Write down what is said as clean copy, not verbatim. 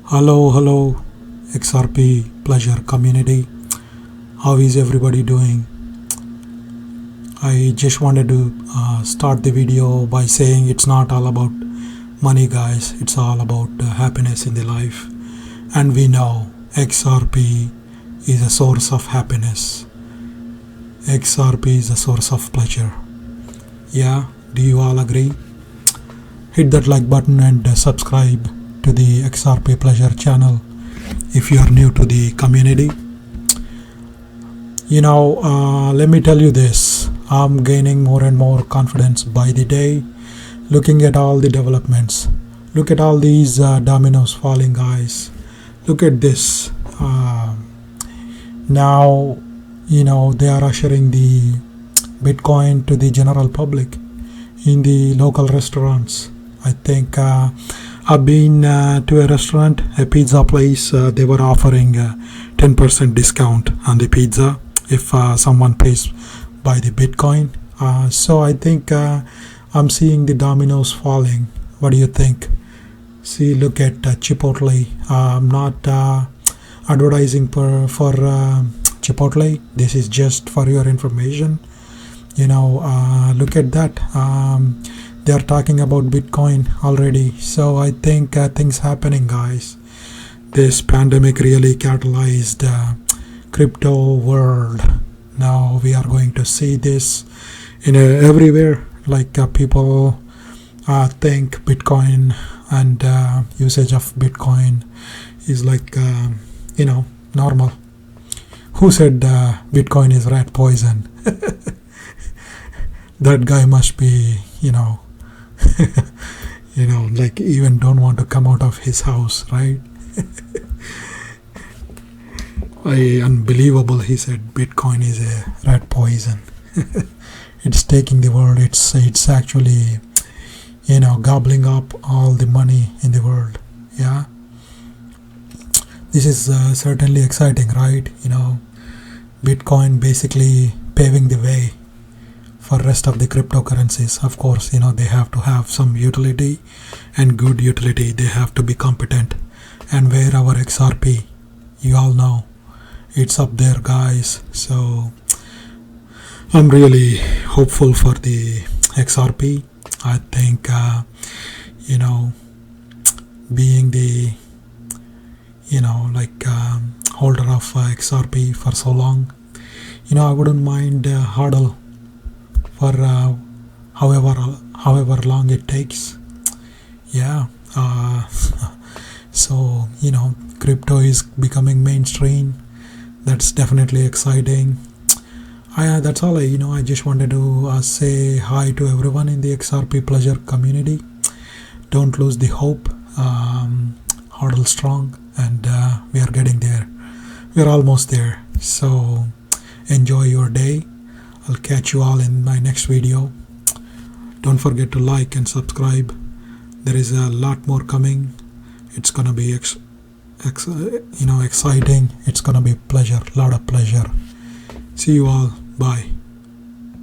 Hello, XRP Pleasure community. How is everybody doing? I just wanted to start the video by saying it's not all about money, guys. It's all about happiness in the life. And we know XRP is a source of happiness. XRP is a source of pleasure. Yeah, do you all agree? Hit that like button and subscribe to the XRP Pleasure channel if you are new to the community. Let me tell you this. I'm gaining more and more confidence by the day, looking at all the developments. Look at all these dominoes falling, guys. Look at this. Now, they are ushering the Bitcoin to the general public in the local restaurants. I think I've been to a restaurant, a pizza place. They were offering 10% discount on the pizza if someone pays by the Bitcoin. So I think I'm seeing the dominoes falling. What do you think? See, look at Chipotle. I'm not advertising for Chipotle. This is just for your information. Look at that. They are talking about Bitcoin already. So I think things happening, guys. This pandemic really catalyzed crypto world. Now we are going to see this in everywhere. Like people think Bitcoin and usage of Bitcoin is like normal. Who said Bitcoin is rat poison? That guy must be like even don't want to come out of his house, right? Unbelievable. He said Bitcoin is a rat poison. It's taking the world. It's actually gobbling up all the money in the world. Yeah, this is certainly exciting, right? Bitcoin basically paving the way for rest of the cryptocurrencies. Of course, they have to have some utility and good utility. They have to be competent. And where our XRP, you all know, it's up there, guys. So I'm really hopeful for the XRP. I think being the holder of XRP for so long, I wouldn't mind hodl for however long it takes. Yeah. So crypto is becoming mainstream. That's definitely exciting. That's all. I just wanted to say hi to everyone in the XRP Pleasure community. Don't lose the hope. Hodl strong, and we are getting there. We're almost there. So enjoy your day. I'll catch you all in my next video. Don't forget to like and subscribe. There is a lot more coming. It's gonna be exciting. It's gonna be pleasure, lot of pleasure. See you all. Bye.